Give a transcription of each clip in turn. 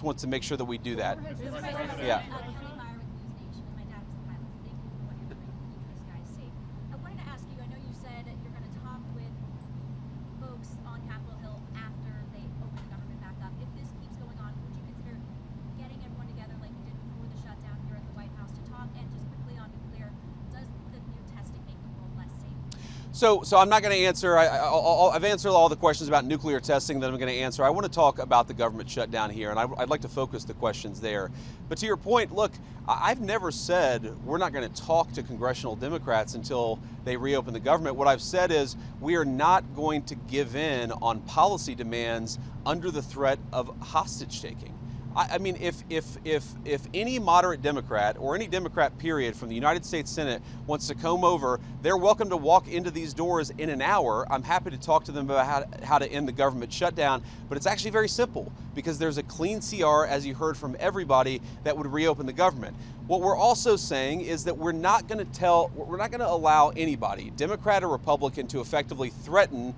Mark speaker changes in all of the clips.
Speaker 1: wants to make sure that we do that. Yeah. So I'm not going to answer, I've answered all the questions about nuclear testing that I'm going to answer. I want to talk about the government shutdown here, and I'd like to focus the questions there. But to your point, look, I've never said we're not going to talk to congressional Democrats until they reopen the government. What I've said is we are not going to give in on policy demands under the threat of hostage taking. I mean, if any moderate Democrat or any Democrat period from the United States Senate wants to come over, they're welcome to walk into these doors in an hour. I'm happy to talk to them about how to end the government shutdown, but it's actually very simple because there's a clean CR, as you heard from everybody, that would reopen the government. What we're also saying is that we're not going to allow anybody, Democrat or Republican, to effectively threaten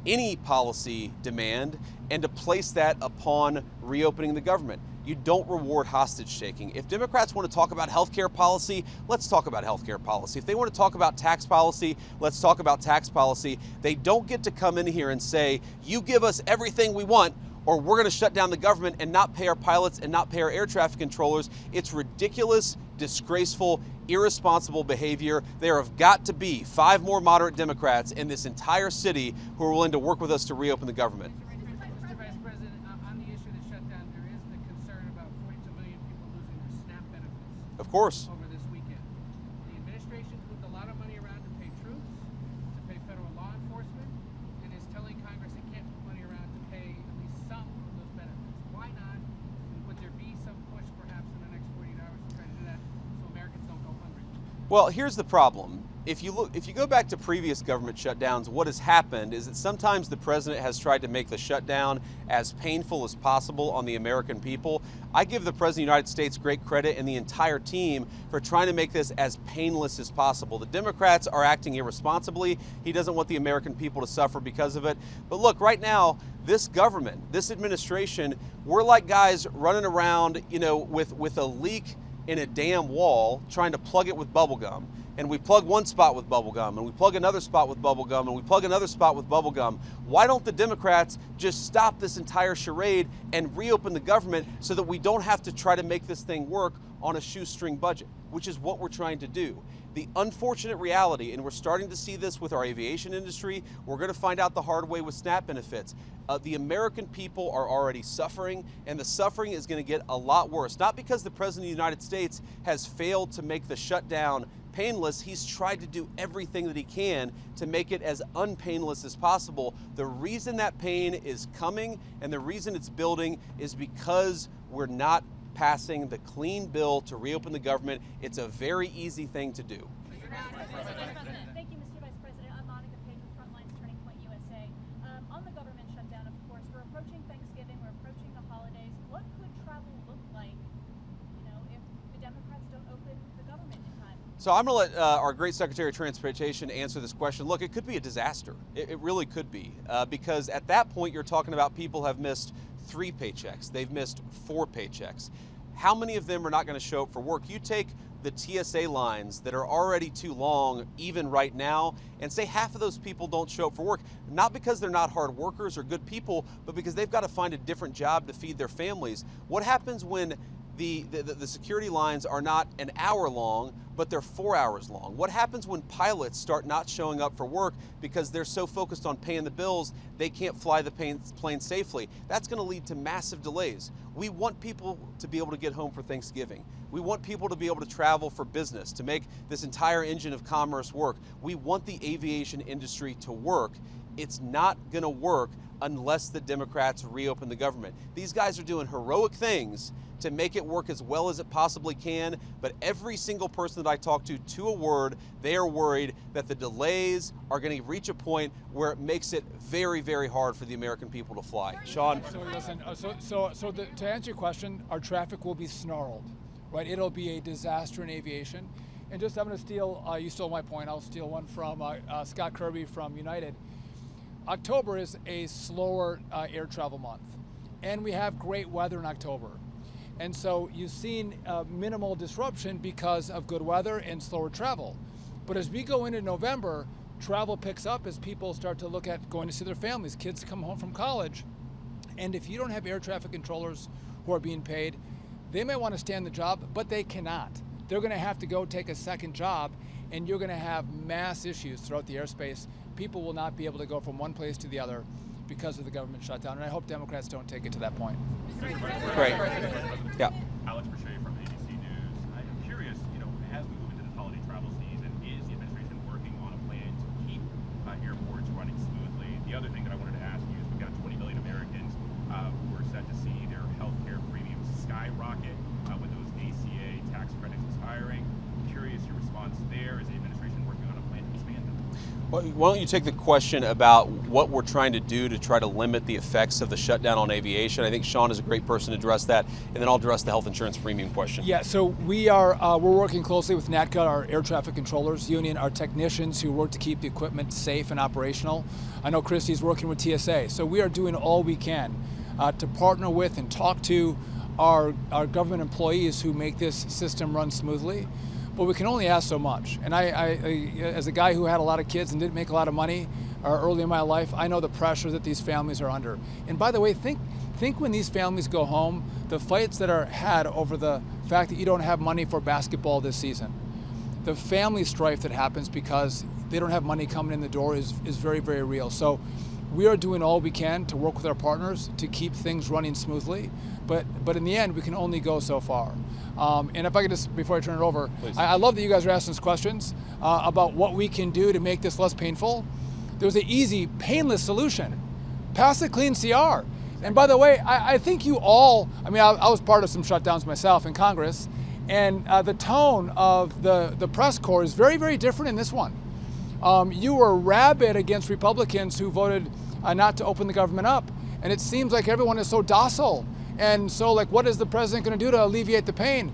Speaker 1: any policy demand and to place that upon reopening the government. You don't reward hostage taking. If Democrats want to talk about healthcare policy, let's talk about healthcare policy. If they want to talk about tax policy, let's talk about tax policy. They don't get to come in here and say, you give us everything we want, or we're going to shut down the government and not pay our pilots and not pay our air traffic controllers. It's ridiculous, disgraceful, irresponsible behavior. There have got to be 5 more moderate Democrats in this entire city who are willing to work with us to reopen the government.
Speaker 2: Mr. Vice President, on the issue of the shutdown, there is the concern about 42 million people losing their SNAP benefits.
Speaker 1: Of course.
Speaker 2: Over this weekend. The administration's moved a lot of money around to pay troops, to pay federal law enforcement, and is telling Congress it can't move money around to pay at least some of those benefits. Why not? And would there be some push perhaps in the next 48 hours to try to do that so Americans don't go hungry?
Speaker 1: Well, here's the problem. If you go back to previous government shutdowns, what has happened is that sometimes the president has tried to make the shutdown as painful as possible on the American people. I give the President of the United States great credit and the entire team for trying to make this as painless as possible. The Democrats are acting irresponsibly. He doesn't want the American people to suffer because of it. But look, right now, this government, this administration, we're like guys running around, with a leak in a damn wall, trying to plug it with bubble gum. And we plug one spot with bubble gum, and we plug another spot with bubble gum, and we plug another spot with bubble gum. Why don't the Democrats just stop this entire charade and reopen the government so that we don't have to try to make this thing work on a shoestring budget, which is what we're trying to do. The unfortunate reality, and we're starting to see this with our aviation industry, we're going to find out the hard way with SNAP benefits. The American people are already suffering, and the suffering is going to get a lot worse. Not because the President of the United States has failed to make the shutdown painless. He's tried to do everything that he can to make it as unpainless as possible. The reason that pain is coming and the reason it's building is because we're not passing the clean bill to reopen the government. It's a very easy thing to do.
Speaker 3: Thank you, Mr. Vice President. I'm Monica Page with Frontline's Turning Point USA. On the government shutdown, of course, we're approaching Thanksgiving, we're approaching the holidays. What could travel look like, if the Democrats don't open the government in time?
Speaker 1: So I'm going to let our great Secretary of Transportation answer this question. Look, it could be a disaster. It really could be, because at that point you're talking about people have missed 3 paychecks. They've missed 4 paychecks. How many of them are not going to show up for work? You take the TSA lines that are already too long, even right now, and say half of those people don't show up for work, not because they're not hard workers or good people, but because they've got to find a different job to feed their families. What happens when the security lines are not an hour long, but they're 4 hours long? What happens when pilots start not showing up for work because they're so focused on paying the bills, they can't fly the plane safely? That's going to lead to massive delays. We want people to be able to get home for Thanksgiving. We want people to be able to travel for business, to make this entire engine of commerce work. We want the aviation industry to work. It's not going to work unless the Democrats reopen the government. These guys are doing heroic things to make it work as well as it possibly can, but every single person that I talk to a word, they are worried that the delays are going to reach a point where it makes it very, very hard for the American people to fly. Sean?
Speaker 4: So listen, to answer your question, our traffic will be snarled, right? It'll be a disaster in aviation. And just I'm going to steal, you stole my point, I'll steal one from Scott Kirby from United. October is a slower air travel month, and we have great weather in October. And so you've seen minimal disruption because of good weather and slower travel. But as we go into November, travel picks up as people start to look at going to see their families. Kids come home from college. And if you don't have air traffic controllers who are being paid, they may want to stay on the job, but they cannot. They're going to have to go take a second job, and you're going to have mass issues throughout the airspace. People will not be able to go from one place to the other because of the government shutdown, and I hope Democrats don't take it to that point.
Speaker 1: Great. Yeah.
Speaker 5: Alex Brachet from ABC News. I'm curious, as we move into this holiday travel season, is the administration working on a plan to keep airports running smoothly? The other thing that I wanted to ask you is we've got 20 million Americans who are set to see their health care premiums skyrocket with those ACA tax credits expiring. I'm curious your response there. Is the administration working on a plan to expand them?
Speaker 1: Well, why don't you take the question about what we're trying to do to try to limit the effects of the shutdown on aviation? I think Sean is a great person to address that, and then I'll address the health insurance premium question.
Speaker 4: Yeah, so we're working closely with NATCA, our air traffic controllers union, our technicians who work to keep the equipment safe and operational. I know Christy's working with TSA, so we are doing all we can to partner with and talk to our government employees who make this system run smoothly. But we can only ask so much. And I, as a guy who had a lot of kids and didn't make a lot of money early in my life, I know the pressure that these families are under. And by the way, think when these families go home, the fights that are had over the fact that you don't have money for basketball this season. The family strife that happens because they don't have money coming in the door is very, very real. So we are doing all we can to work with our partners to keep things running smoothly. But in the end, we can only go so far. And if I could just, before I turn it over, I love that you guys are asking us questions about what we can do to make this less painful. There's an easy, painless solution. Pass a clean CR. And by the way, I think you all, I was part of some shutdowns myself in Congress, and the tone of the press corps is very, very different in this one. You were rabid against Republicans who voted not to open the government up. And it seems like everyone is so docile. And so, what is the president going to do to alleviate the pain?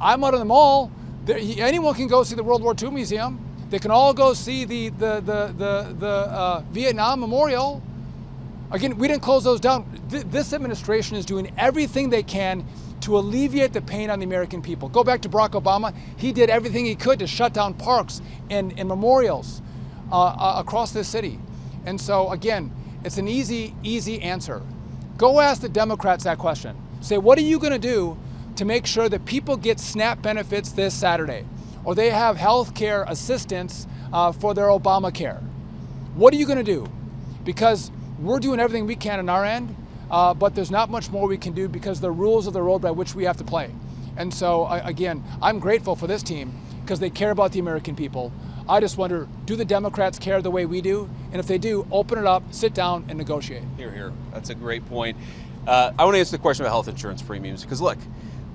Speaker 4: I'm out of the mall. Anyone can go see the World War II Museum. They can all go see the Vietnam Memorial. Again, we didn't close those down. This administration is doing everything they can to alleviate the pain on the American people. Go back to Barack Obama. He did everything he could to shut down parks and memorials across this city. And so, again, it's an easy answer. Go ask the Democrats that question. Say, what are you going to do to make sure that people get SNAP benefits this Saturday? Or they have health care assistance for their Obamacare? What are you going to do? Because we're doing everything we can on our end, but there's not much more we can do because the rules of the road by which we have to play. And so, again, I'm grateful for this team because they care about the American people. I just wonder, do the Democrats care the way we do? And if they do, open it up, sit down, and negotiate.
Speaker 1: Here. That's a great point. I want to answer the question about health insurance premiums because, look,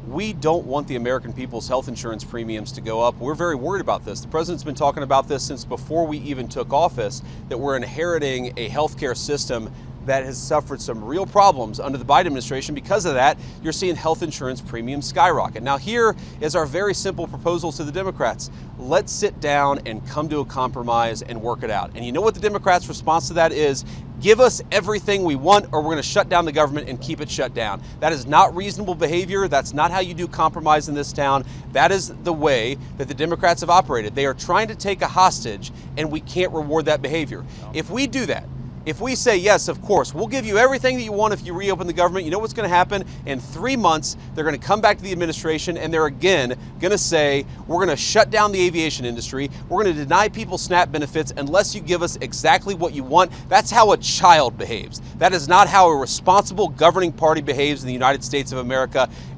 Speaker 1: we don't want the American people's health insurance premiums to go up. We're very worried about this. The president's been talking about this since before we even took office, that we're inheriting a healthcare system that has suffered some real problems under the Biden administration. Because of that, you're seeing health insurance premiums skyrocket. Now, here is our very simple proposal to the Democrats. Let's sit down and come to a compromise and work it out. And you know what the Democrats' response to that is? Give us everything we want or we're going to shut down the government and keep it shut down. That is not reasonable behavior. That's not how you do compromise in this town. That is the way that the Democrats have operated. They are trying to take a hostage and we can't reward that behavior. If we do that, if we say, yes, of course, we'll give you everything that you want if you reopen the government, you know what's going to happen? In 3 months, they're going to come back to the administration and they're again going to say, we're going to shut down the aviation industry. We're going to deny people SNAP benefits unless you give us exactly what you want. That's how a child behaves. That is not how a responsible governing party behaves in the United States of America.